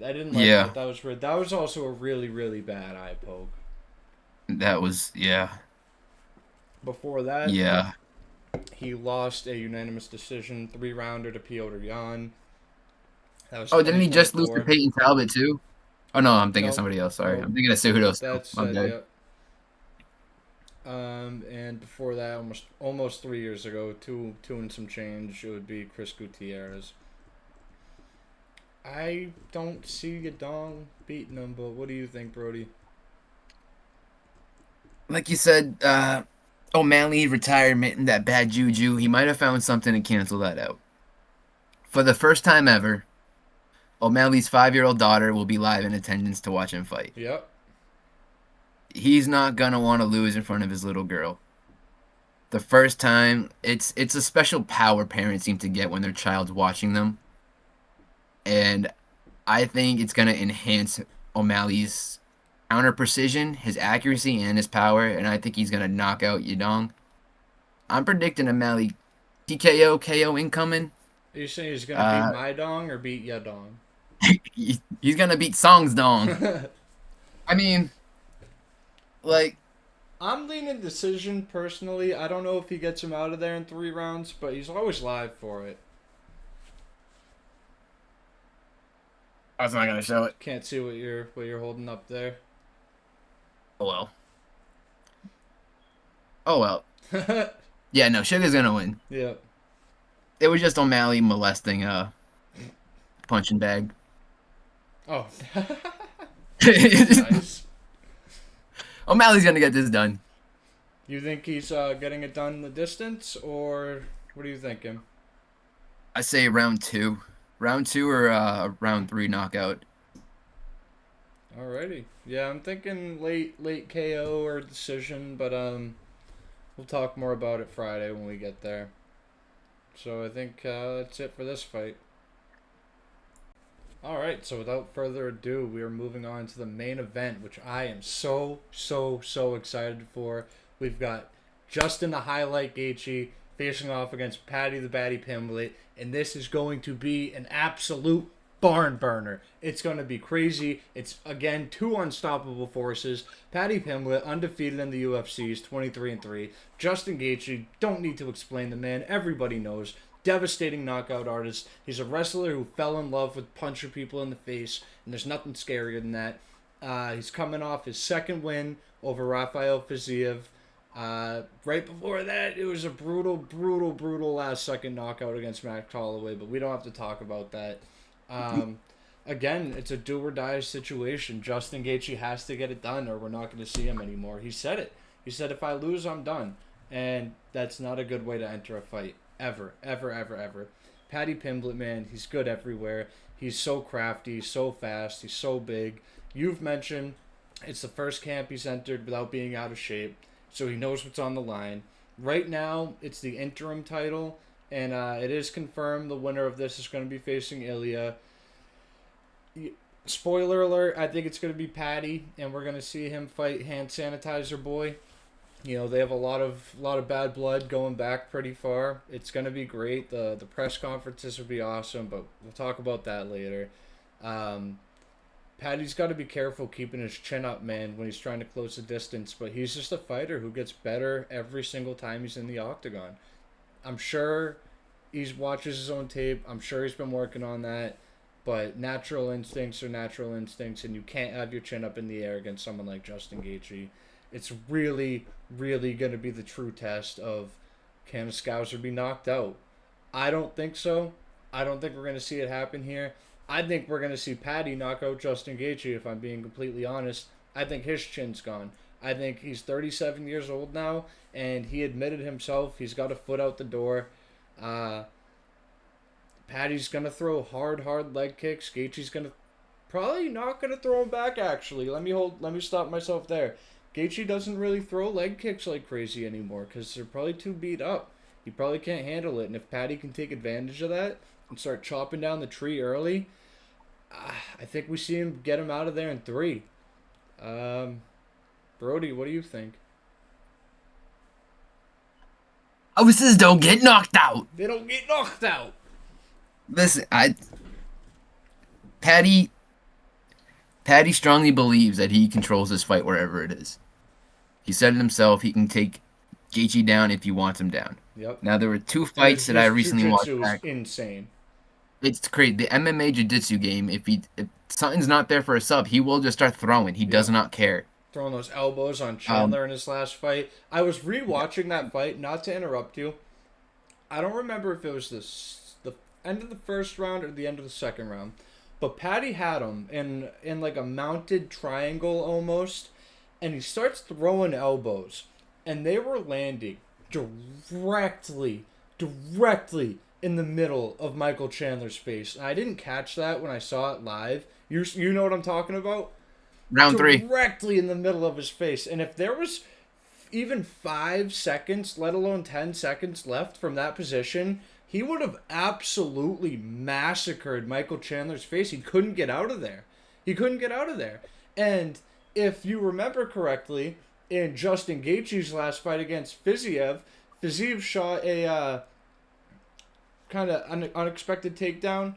I didn't like that. That was weird. That was also a really, really bad eye poke. That was, Before that, yeah. He lost a unanimous decision 3-rounder to Piotr Jan. Didn't he just lose to Peyton Talbot too? Oh no, I'm thinking of somebody else. Sorry, I'm thinking of Cejudo. That's yep. And before that, almost 3 years ago, two and some change, it would be Chris Gutierrez. I don't see Yadong beating him, but what do you think, Brody? Like you said, O'Malley retirement and that bad juju, he might have found something to cancel that out. For the first time ever, O'Malley's 5-year-old daughter will be live in attendance to watch him fight. Yep. He's not gonna want to lose in front of his little girl. The first time, it's a special power parents seem to get when their child's watching them. And I think it's gonna enhance O'Malley's counter precision, his accuracy, and his power, and I think he's gonna knock out Yadong. I'm predicting O'Malley TKO, KO incoming. Are you saying he's gonna beat my dong or beat Yadong? He's gonna beat Song's dong. I mean, like, I'm leaning decision personally. I don't know if he gets him out of there in 3 rounds, but he's always live for it. I was not gonna show it. Can't see what you're holding up there. Oh well. Yeah, no, Sugar's gonna win. Yeah. It was just O'Malley molesting punching bag. Oh. Nice. O'Malley's gonna get this done. You think he's getting it done in the distance, or what are you thinking? I say round 2. Round 2 or round 3 knockout. Alrighty. Yeah, I'm thinking late KO or decision, but we'll talk more about it Friday when we get there. So I think that's it for this fight. Alright, so without further ado, we are moving on to the main event, which I am so excited for. We've got Justin the Highlight Gaethje facing off against Paddy the Baddy Pimblett, and this is going to be an absolute barn burner. It's going to be crazy. It's, again, 2 unstoppable forces. Paddy Pimblett, undefeated in the UFC, is 23-3. Justin Gaethje, don't need to explain the man. Everybody knows. Devastating knockout artist. He's a wrestler who fell in love with punching people in the face, and there's nothing scarier than that. He's coming off his 2nd win over Rafael Fiziev. Right before that, it was a brutal last-second knockout against Max Holloway, but we don't have to talk about that. Again, it's a do-or-die situation. Justin Gaethje has to get it done, or we're not going to see him anymore. He said it. He said, if I lose, I'm done. And that's not a good way to enter a fight. Ever. Paddy Pimblett, man, he's good everywhere. He's so crafty, so fast, he's so big. You've mentioned it's the first camp he's entered without being out of shape, so he knows what's on the line. Right now, it's the interim title, and it is confirmed the winner of this is going to be facing Ilya. Spoiler alert, I think it's going to be Paddy, and we're going to see him fight Hand Sanitizer Boy. You know, they have a lot of bad blood going back pretty far. It's going to be great. The press conferences will be awesome, but we'll talk about that later. Paddy's got to be careful keeping his chin up, man, when he's trying to close the distance, but he's just a fighter who gets better every single time he's in the octagon. I'm sure he watches his own tape. I'm sure he's been working on that, but natural instincts are natural instincts, and you can't have your chin up in the air against someone like Justin Gaethje. It's really going to be the true test of, can a Scouser be knocked out? I don't think so. I don't think we're going to see it happen here. I think we're going to see Paddy knock out Justin Gaethje, if I'm being completely honest. I think his chin's gone. I think he's 37 years old now, and he admitted himself he's got a foot out the door. Uh, Paddy's going to throw hard leg kicks. Gaethje's going to probably not going to throw him back, actually. Let me stop myself there. Gaethje doesn't really throw leg kicks like crazy anymore because they're probably too beat up. He probably can't handle it, and if Paddy can take advantage of that and start chopping down the tree early, I think we see him get him out of there in 3. Brody, what do you think? Houses don't get knocked out. They don't get knocked out. Listen, Paddy strongly believes that he controls this fight wherever it is. He said it himself. He can take Gaethje down if he wants him down. Yep. Now, there were 2 fights that I recently watched back. Insane. It's crazy. The MMA jiu-jitsu game, if something's not there for a sub, he will just start throwing. He does not care. Throwing those elbows on Chandler in his last fight. I was rewatching that fight, not to interrupt you. I don't remember if it was the end of the first round or the end of the second round. But Paddy had him in like a mounted triangle almost, and he starts throwing elbows, and they were landing directly in the middle of Michael Chandler's face. And I didn't catch that when I saw it live. You know what I'm talking about? Round 3. Directly in the middle of his face. And if there was even 5 seconds, let alone 10 seconds left from that position, he would have absolutely massacred Michael Chandler's face. He couldn't get out of there. And if you remember correctly, in Justin Gaethje's last fight against Fiziev shot a kind of unexpected takedown,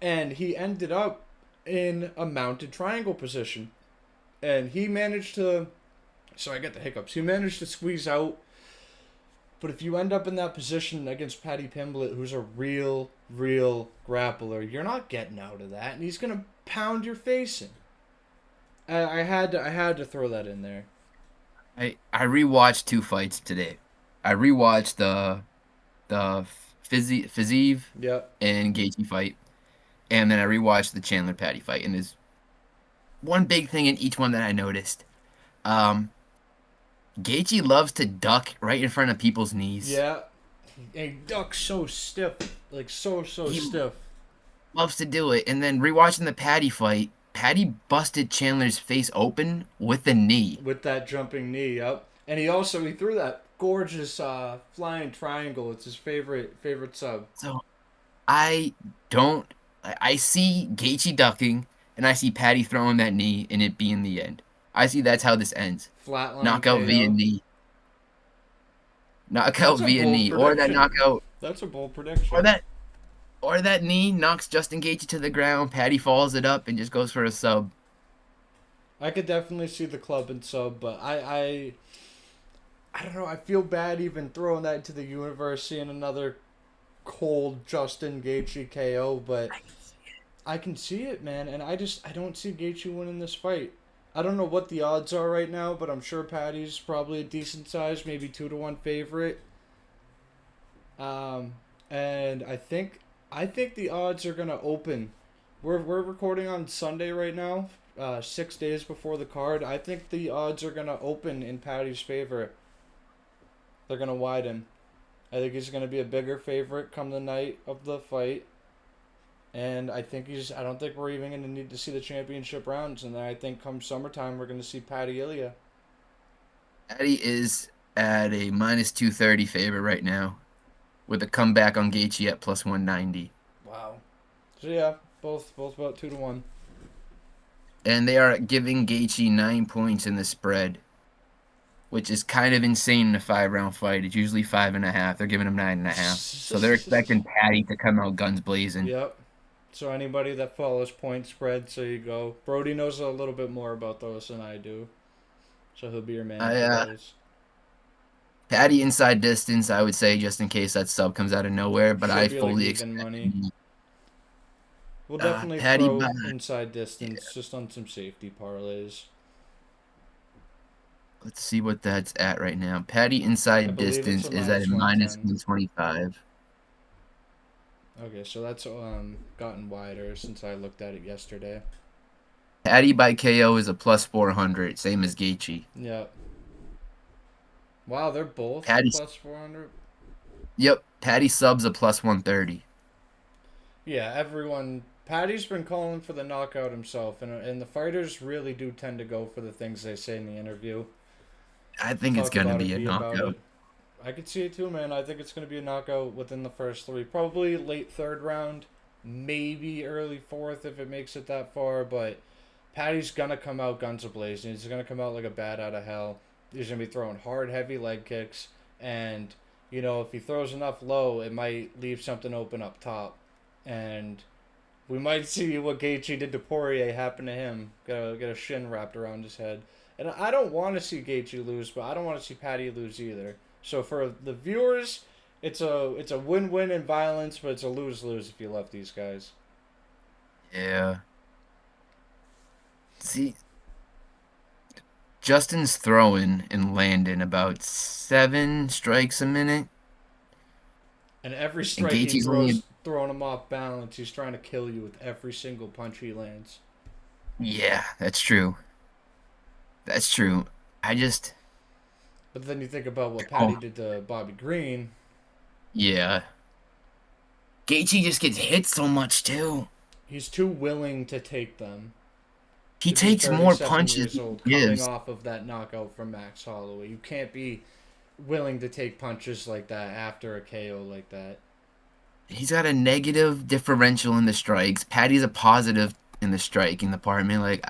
and he ended up in a mounted triangle position. And he managed to... Sorry, I get the hiccups. He managed to squeeze out. But if you end up in that position against Paddy Pimblett, who's a real grappler, you're not getting out of that, and he's gonna pound your face in. I had to throw that in there. I rewatched 2 fights today. I rewatched the Fiziev and Gaethje fight, and then I rewatched the Chandler Paddy fight. And there's one big thing in each one that I noticed. Gaethje loves to duck right in front of people's knees. Yeah. He ducks so stiff. Like, so stiff. Loves to do it. And then rewatching the Paddy fight, Paddy busted Chandler's face open with the knee. With that jumping knee, yep. And he threw that gorgeous flying triangle. It's his favorite sub. So, I see Gaethje ducking, and I see Paddy throwing that knee, and it being the end. I see that's how this ends. Flatline knockout KO. via knee. Knockout via knee. Prediction. Or that knockout. That's a bold prediction. Or that knee knocks Justin Gaethje to the ground. Paddy follows it up and just goes for a sub. I could definitely see the club and sub, but I don't know. I feel bad even throwing that into the universe, seeing another cold Justin Gaethje KO, but I can see it, man. And I don't see Gaethje winning this fight. I don't know what the odds are right now, but I'm sure Paddy's probably a decent size, maybe 2-1 favorite. And I think the odds are gonna open. We're recording on Sunday right now, 6 days before the card. I think the odds are gonna open in Paddy's favor. They're gonna widen. I think he's gonna be a bigger favorite come the night of the fight. And I don't think we're even going to need to see the championship rounds. And then I think come summertime, we're going to see Paddy Ilya. Paddy is at a -230 favorite right now, with a comeback on Gaethje at +190. Wow. So yeah, both about 2-1. And they are giving Gaethje 9 points in the spread, which is kind of insane in a 5-round fight. It's usually 5.5. They're giving him 9.5. So they're expecting Paddy to come out guns blazing. Yep. So anybody that follows point spreads, there you go. Brody knows a little bit more about those than I do. So he'll be your man for those. Paddy inside distance, I would say, just in case that sub comes out of nowhere. But I fully expect money. We'll definitely throw inside distance just on some safety parlays. Let's see what that's at right now. Paddy inside distance is at a -125. Okay, so that's gotten wider since I looked at it yesterday. Paddy by KO is a plus 400, same as Gaethje. Yep. Wow, they're both Paddy, plus 400. yep, Paddy subs a plus 130. Yeah, everyone. Patty's been calling for the knockout himself, and the fighters really do tend to go for the things they say in the interview. I think it's Talk gonna about be it, a be about knockout. it. I could see it too, man. I think it's going to be a knockout within the first three. Probably late third round, maybe early fourth if it makes it that far. But Patty's going to come out guns a-blazing. He's going to come out like a bat out of hell. He's going to be throwing hard, heavy leg kicks. And, if he throws enough low, it might leave something open up top. And we might see what Gaethje did to Poirier happen to him. Get a shin wrapped around his head. And I don't want to see Gaethje lose, but I don't want to see Patty lose either. So for the viewers, it's a win-win in violence, but it's a lose-lose if you love these guys. Yeah. See, Justin's throwing and landing about 7 strikes a minute, And every and strike he Gaethje's only. throws, throwing him off balance, he's trying to kill you with every single punch he lands. Yeah, that's true. That's true. I just. But then you think about what Oh, Patty did to Bobby Green. yeah. Gaethje just gets hit so much too. He's too willing to take them. He To be takes more 37 punches years than old, he coming gives. off of that knockout from Max Holloway. You can't be willing to take punches like that after a KO like that. He's got a negative differential in the strikes. Patty's a positive in the striking department.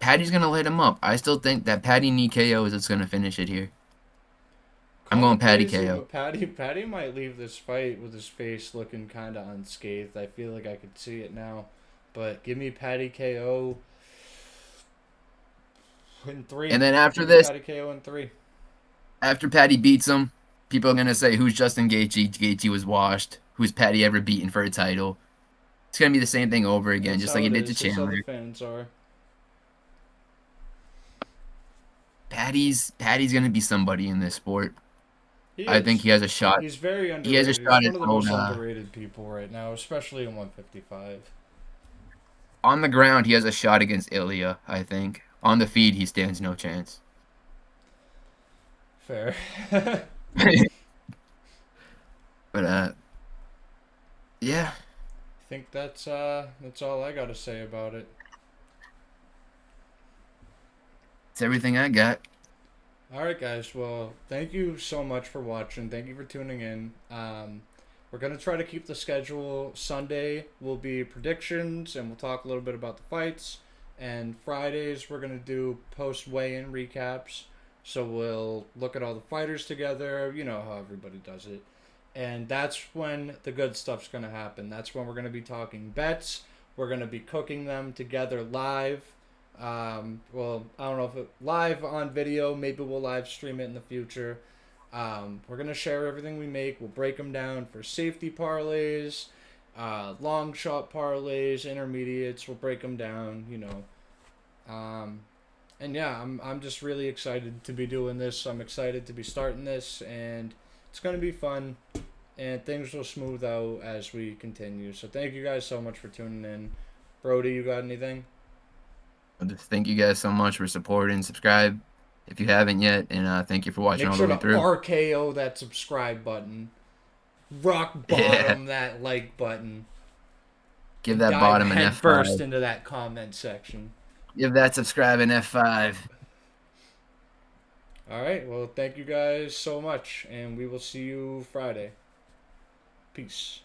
Patty's gonna light him up. I still think that Patty knee KO is what's gonna finish it here. I'm Call me going Patty crazy, KO. but Patty might leave this fight with his face looking kind of unscathed. I feel like I could see it now. But give me Patty KO in three. And then after Give me this, Patty KO in three. after Patty beats him, people are gonna say, "Who's Justin Gaethje? Gaethje was washed. Who's Patty ever beaten for a title?" It's gonna be the same thing over again, That's just how like it it did to is. That's how the Chandler. fans are. Patty's gonna be somebody in this sport. He I think is. he has a shot. He's very He has a underrated. He's shot at one of the most underrated people right now, especially in 155. on the ground. He has a shot against Ilya. I think on the feed he stands no chance. Fair. But yeah, I think that's all I got to say about it. it's everything I got. All right, guys. Well, thank you so much for watching. Thank you for tuning in. We're gonna try to keep the schedule. Sunday will be predictions, and we'll talk a little bit about the fights. And Fridays we're gonna do post weigh-in recaps. So we'll look at all the fighters together. You know how everybody does it. And that's when the good stuff's gonna happen. That's when we're gonna be talking bets. We're gonna be cooking them together live. Well, I don't know if it live on video. Maybe we'll live stream it in the future. We're gonna share everything we make. We'll break them down for safety parlays, long shot parlays, intermediates. We'll break them down. And yeah, I'm just really excited to be doing this. I'm excited to be starting this, and it's gonna be fun. And things will smooth out as we continue. So thank you guys so much for tuning in. Brody, you got anything? Just thank you guys so much for supporting. Subscribe if you haven't yet, and thank you for watching Make all the sure way to through. RKO that subscribe button. Rock Yeah, bottom that like button. give And that dive bottom an head first F5. into that comment section. Give that subscribe an F5. Alright, well, thank you guys so much, and we will see you Friday. Peace.